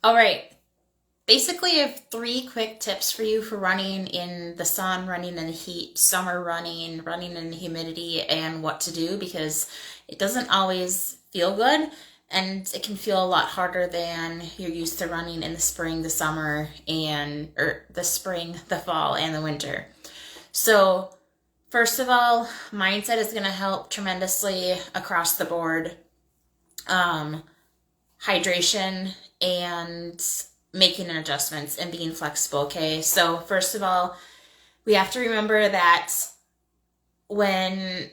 All right. Basically, I have three quick tips for you for running in the sun, running in the heat, summer running, running in the humidity, and what to do because it doesn't always feel good and it can feel a lot harder than you're used to running in the spring, the summer, or the spring, the fall, and the winter. So, first of all, mindset is going to help tremendously across the board. Um, Hydration and making adjustments and being flexible, okay? So, first of all, we have to remember that when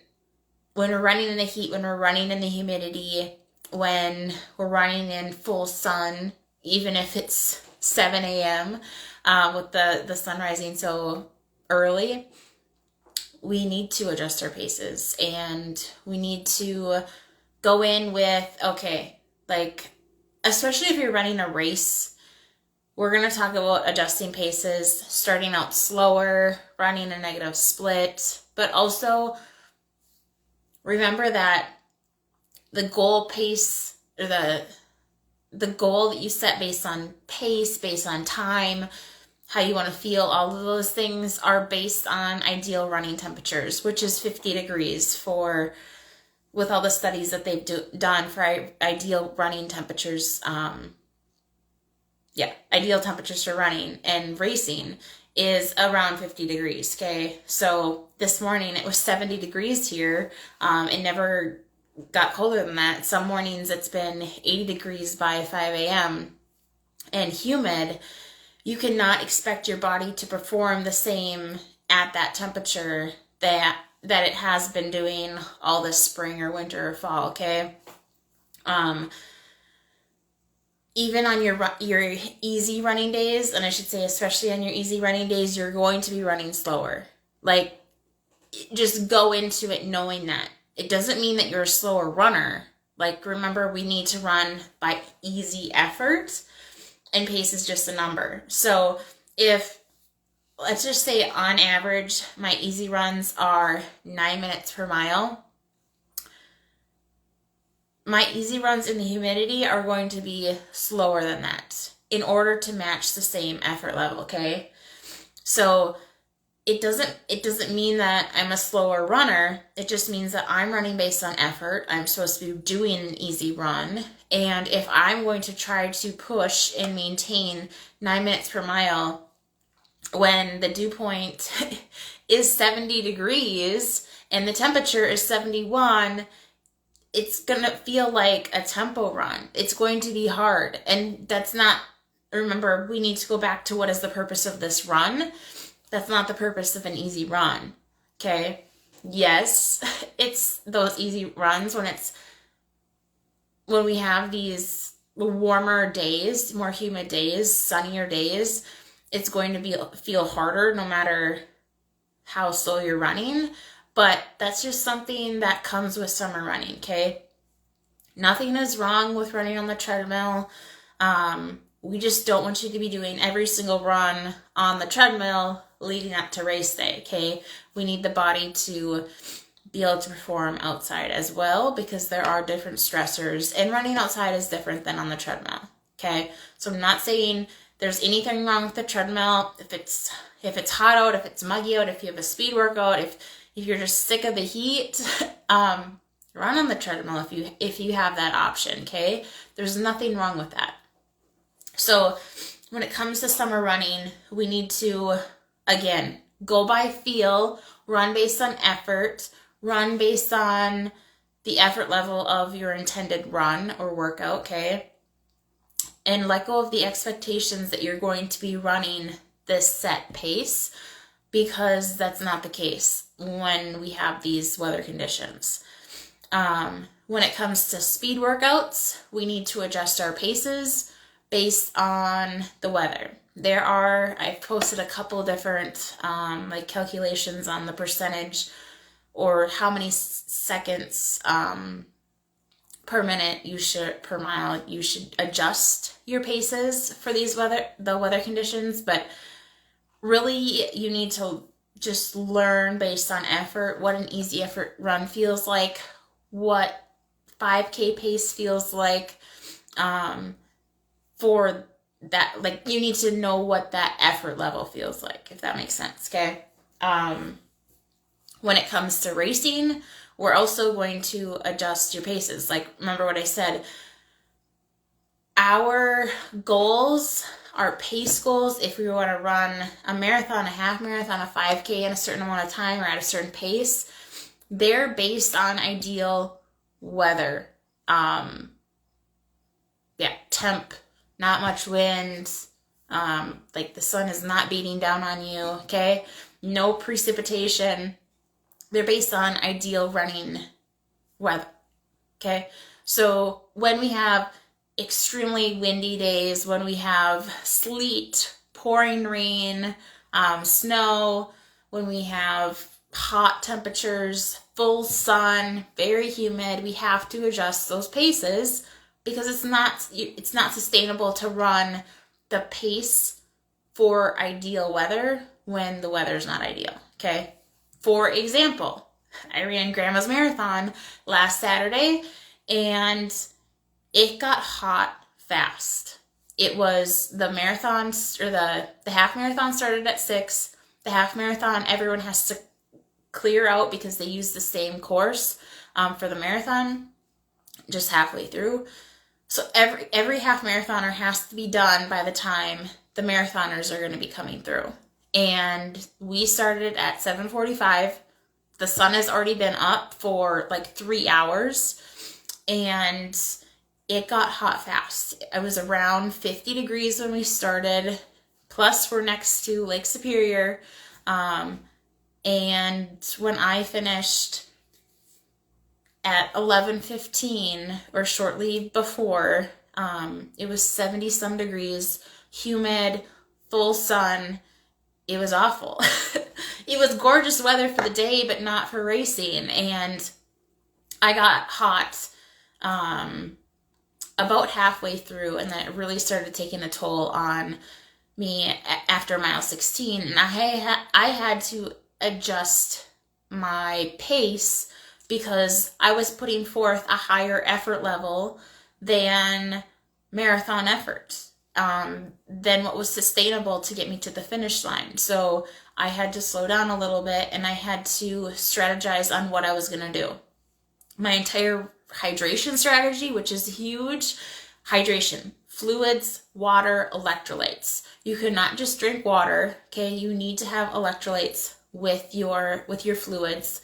when we're running in the heat, when we're running in the humidity, when we're running in full sun, even if it's 7 a.m. With the sun rising so early, we need to adjust our paces and we need to go in with, okay, like, especially if you're running a race, we're going to talk about adjusting paces, starting out slower, running a negative split, but also remember that the goal pace or the goal that you set based on pace, based on time, how you want to feel, all of those things are based on ideal running temperatures, which is 50 degrees for with all the studies that they've done for ideal running temperatures. Ideal temperatures for running and racing is around 50 degrees. Okay, so this morning it was 70 degrees here. It never got colder than that. Some mornings it's been 80 degrees by 5 a.m. and humid. You cannot expect your body to perform the same at that temperature that it has been doing all this spring or winter or fall. Okay. Even on your easy running days, and I should say especially on your easy running days, you're going to be running slower. Like, just go into it knowing that. It doesn't mean that you're a slower runner. Like, remember, we need to run by easy effort, and pace is just a number. So if, let's just say on average, my easy runs are 9 minutes per mile, my easy runs in the humidity are going to be slower than that in order to match the same effort level, okay? So it doesn't mean that I'm a slower runner. It just means that I'm running based on effort. I'm supposed to be doing an easy run. And if I'm going to try to push and maintain 9 minutes per mile when the dew point is 70 degrees and the temperature is 71, it's going to feel like a tempo run. It's going to be hard. And that's not, remember, we need to go back to what is the purpose of this run. That's not the purpose of an easy run. Okay? Yes, it's those easy runs when we have these warmer days, more humid days, sunnier days, it's going to feel harder no matter how slow you're running. But that's just something that comes with summer running, okay? Nothing is wrong with running on the treadmill. We just don't want you to be doing every single run on the treadmill leading up to race day, okay? We need the body to be able to perform outside as well because there are different stressors, and running outside is different than on the treadmill, okay? So I'm not saying there's anything wrong with the treadmill. If it's hot out, if it's muggy out, if you have a speed workout, if you're just sick of the heat, run on the treadmill if you have that option, okay? There's nothing wrong with that. So when it comes to summer running, we need to, again, go by feel, run based on effort, run based on the effort level of your intended run or workout, okay? And let go of the expectations that you're going to be running this set pace, because that's not the case when we have these weather conditions. When it comes to speed workouts, we need to adjust our paces based on the weather. I've posted a couple different calculations on the percentage or how many seconds per minute per mile you should adjust your paces for the weather conditions. But really, you need to just learn based on effort what an easy effort run feels like, what 5K pace feels like for that, like, you need to know what that effort level feels like, if that makes sense. Okay. When it comes to racing, we're also going to adjust your paces. Like, remember what I said, our goals, our pace goals, if we want to run a marathon, a half marathon, a 5K in a certain amount of time or at a certain pace, they're based on ideal weather. Temp, not much wind, like the sun is not beating down on you, okay? No precipitation. They're based on ideal running weather, okay? So when we have extremely windy days, when we have sleet, pouring rain, snow, when we have hot temperatures, full sun, very humid, we have to adjust those paces because it's not sustainable to run the pace for ideal weather when the weather's not ideal, okay? For example, I ran Grandma's Marathon last Saturday and it got hot fast. It was the marathon, or the half marathon started at 6. The half marathon, everyone has to clear out because they use the same course for the marathon just halfway through. So every half marathoner has to be done by the time the marathoners are going to be coming through. And we started at 7:45. The sun has already been up for like 3 hours, and it got hot fast. It was around 50 degrees when we started. Plus, we're next to Lake Superior. And when I finished at 11:15 or shortly before, it was 70 some degrees, humid, full sun. It was awful. It was gorgeous weather for the day, but not for racing. And I got hot about halfway through, and then it really started taking a toll on me after mile 16. And I had to adjust my pace because I was putting forth a higher effort level than marathon effort, than what was sustainable to get me to the finish line. So I had to slow down a little bit, and I had to strategize on what I was going to do. My entire hydration strategy, which is huge, hydration, fluids, water, electrolytes. You cannot just drink water, okay? You need to have electrolytes with your fluids.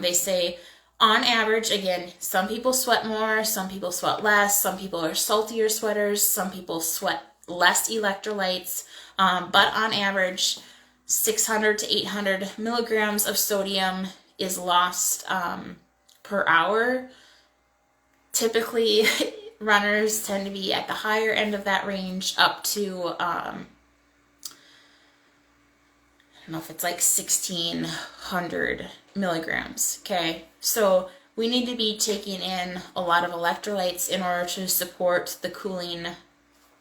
They say on average, again, some people sweat more, some people sweat less, some people are saltier sweaters, some people sweat less electrolytes, but on average, 600 to 800 milligrams of sodium is lost per hour. Typically, runners tend to be at the higher end of that range, up to, I don't know if it's like 1,600 milligrams, okay? So we need to be taking in a lot of electrolytes in order to support the cooling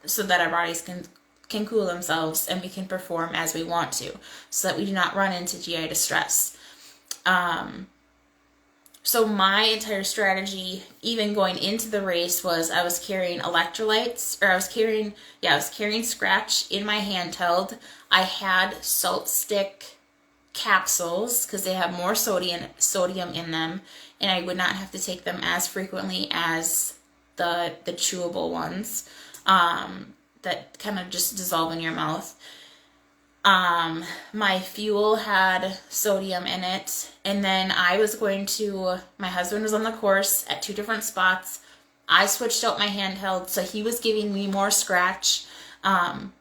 so that our bodies can cool themselves and we can perform as we want to, so that we do not run into GI distress. So my entire strategy, even going into the race, was I was carrying electrolytes, or I was carrying Scratch in my handheld. I had salt stick capsules because they have more sodium in them, and I would not have to take them as frequently as the chewable ones that kind of just dissolve in your mouth. My fuel had sodium in it, and then my husband was on the course at 2 different spots. I switched out my handheld, so he was giving me more Scratch, and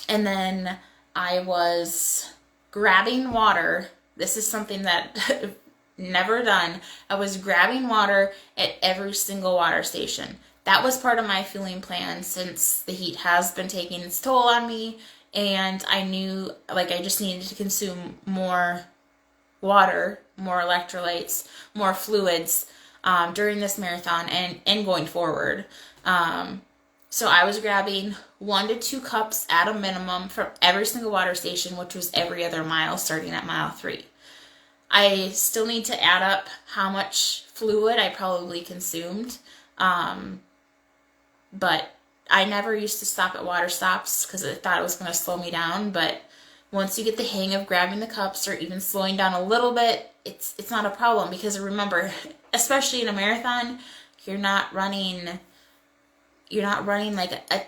then I was grabbing water. This is something that I've never done. I was grabbing water at every single water station. That was part of my fueling plan since the heat has been taking its toll on me. And I knew, like, I just needed to consume more water, more electrolytes, more fluids during this marathon and going forward. So I was grabbing 1 to 2 cups at a minimum from every single water station, which was every other mile, starting at mile 3. I still need to add up how much fluid I probably consumed, but I never used to stop at water stops because I thought it was going to slow me down, but once you get the hang of grabbing the cups or even slowing down a little bit, it's not a problem, because remember, especially in a marathon, you're not running like a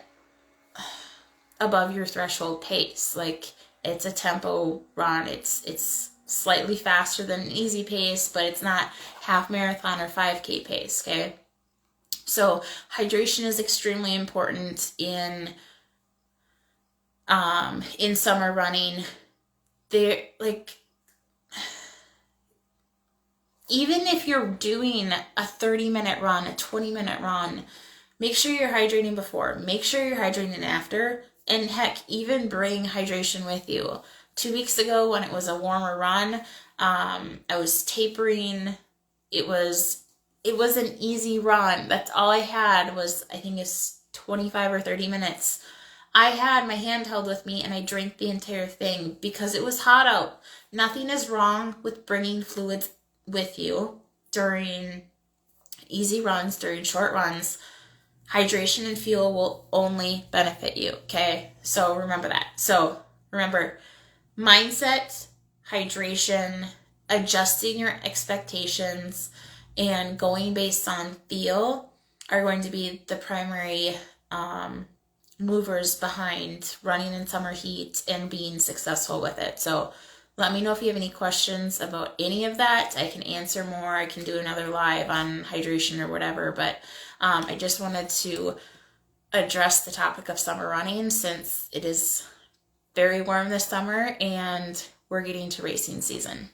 above your threshold pace. Like, it's a tempo run. It's slightly faster than an easy pace, but it's not half marathon or 5K pace, okay? So hydration is extremely important in summer running. There, like, even if you're doing a 30-minute run, a 20-minute run, make sure you're hydrating before, make sure you're hydrating after, and heck, even bring hydration with you. 2 weeks ago, when it was a warmer run, I was tapering. It was an easy run. That's all I had was, I think it's 25 or 30 minutes. I had my handheld with me and I drank the entire thing because it was hot out. Nothing is wrong with bringing fluids with you during easy runs, during short runs. Hydration and fuel will only benefit you, okay? So remember that. So remember, mindset, hydration, adjusting your expectations, and going based on feel are going to be the primary movers behind running in summer heat and being successful with it. So let me know if you have any questions about any of that. I can answer more. I can do another live on hydration or whatever, but I just wanted to address the topic of summer running since it is very warm this summer and we're getting to racing season.